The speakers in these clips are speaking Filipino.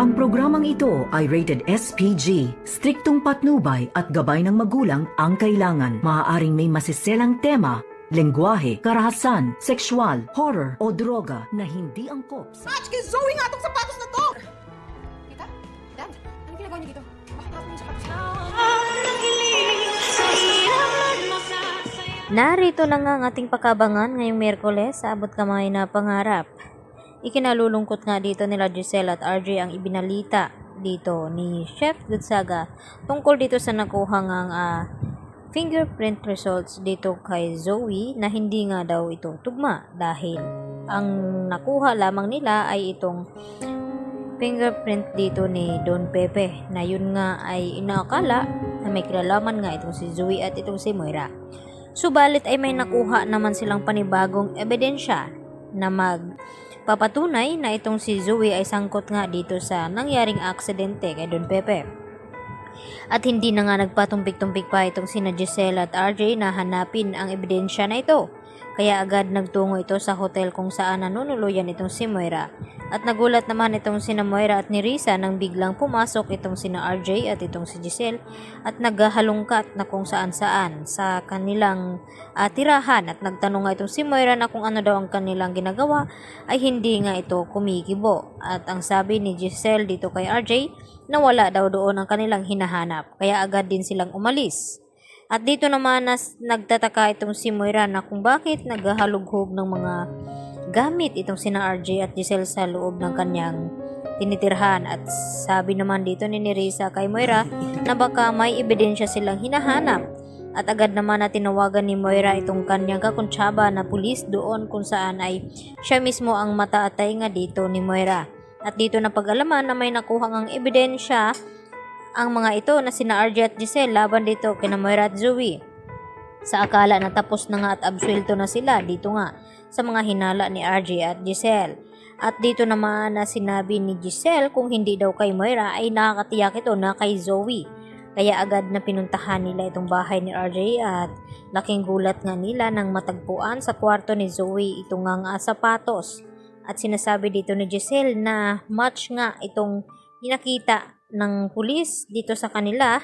Ang programang ito ay rated SPG. Striktong patnubay at gabay ng magulang ang kailangan. Maaaring may masiselang tema, lengguwahe, karahasan, sexual, horror o droga na hindi angkop sa... Match kay Zoe nga itong sapatos na to! Tita? Dad? Ano ginagawa niyo dito? Bakit tapon yung sapatos na? Narito na nga ang ating pakabangan ngayong Miyerkules sa abot kamay na pangarap. Ikinalulungkot nga dito nila Giselle at RJ ang ibinalita dito ni Chef Gonzaga tungkol dito sa nakuha ngang fingerprint results dito kay Zoe na hindi nga daw ito tugma dahil ang nakuha lamang nila ay itong fingerprint dito ni Don Pepe na yun nga ay inaakala na may kilalaman nga itong si Zoe at itong si Moira. Subalit ay may nakuha naman silang panibagong ebidensya na magpapatunay na itong si Zoe ay sangkot nga dito sa nangyaring aksidente kay Don Pepe. At hindi na nga nagpatumpik-tumpik pa itong sina Giselle at RJ na hanapin ang ebidensya na ito. Kaya agad nagtungo ito sa hotel kung saan nanunuluyan itong si Moira. At nagulat naman itong sina Moira at ni Risa nang biglang pumasok itong sina RJ at itong si Giselle at naghahalungkat na kung saan-saan sa kanilang tirahan. At nagtanong nga itong si Moira na kung ano daw ang kanilang ginagawa ay hindi nga ito kumikibo. At ang sabi ni Giselle dito kay RJ na wala daw doon ang kanilang hinahanap. Kaya agad din silang umalis. At dito naman nagtataka itong si Moira na kung bakit naghahalughog ng mga gamit itong sina RJ at Giselle sa loob ng kanyang tinitirhan. At sabi naman dito ni Risa kay Moira na baka may ebidensya silang hinahanap. At agad naman na tinawagan ni Moira itong kanyang kakuntsaba na pulis doon kung saan ay siya mismo ang mataatay nga dito ni Moira. At dito na pag-alaman na may nakuha ngang ebidensya ang mga ito na sina RJ at Giselle laban dito kina Moira at Zoe. Sa akala na tapos na nga at absuelto na sila dito nga sa mga hinala ni RJ at Giselle. At dito naman na sinabi ni Giselle kung hindi daw kay Moira ay nakakatiyak ito na kay Zoe. Kaya agad na pinuntahan nila itong bahay ni RJ at laking gulat nga nila nang matagpuan sa kwarto ni Zoe itong nga sapatos. At sinasabi dito ni Giselle na match nga itong pinakita ng pulis dito sa kanila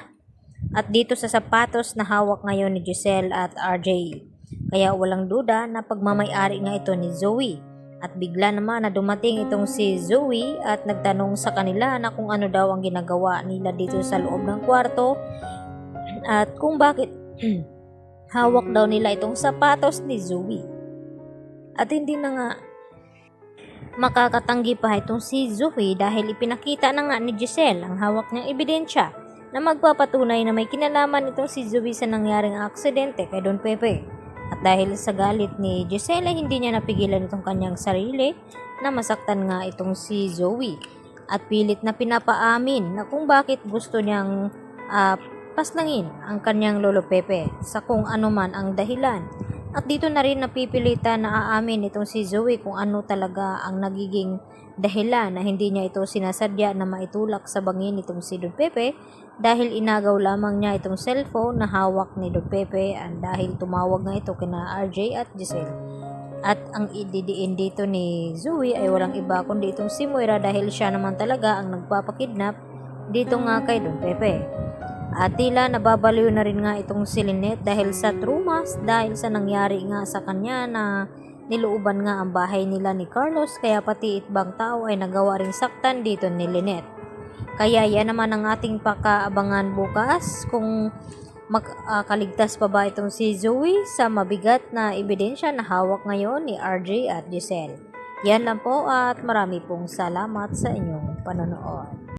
at dito sa sapatos na hawak ngayon ni Giselle at RJ. Kaya walang duda na pagmamay-ari nga ito ni Zoe. At bigla naman na dumating itong si Zoe at nagtanong sa kanila na kung ano daw ang ginagawa nila dito sa loob ng kwarto at kung bakit hawak daw nila itong sapatos ni Zoe. At hindi na nga makakatanggi pa itong si Zoe dahil ipinakita na nga ni Giselle ang hawak niyang ebidensya na magpapatunay na may kinalaman itong si Zoe sa nangyaring aksidente kay Don Pepe. At dahil sa galit ni Giselle ay hindi niya napigilan itong kanyang sarili na masaktan nga itong si Zoe. At pilit na pinapaamin na kung bakit gusto niyang paslangin ang kanyang lolo Pepe sa kung ano man ang dahilan. At dito na rin napipilitan na aamin itong si Zoe kung ano talaga ang nagiging dahilan na hindi niya ito sinasadya na maitulak sa bangin itong si Don Pepe dahil inagaw lamang niya itong cellphone na hawak ni Don Pepe and dahil tumawag nga ito kina RJ at Giselle. At ang ididiin dito ni Zoe ay walang iba kundi itong si Moira dahil siya naman talaga ang nagpapakidnap dito nga kay Don Pepe. At tila nababaliw na rin nga itong si Lynette dahil sa trumas, dahil sa nangyari nga sa kanya na nilooban nga ang bahay nila ni Carlos kaya pati ibang tao ay nagawa ring saktan dito ni Lynette. Kaya yan naman ang ating pakaabangan bukas kung makaligtas pa ba itong si Zoe sa mabigat na ebidensya na hawak ngayon ni RJ at Giselle. Yan lang po at marami pong salamat sa inyong panonood.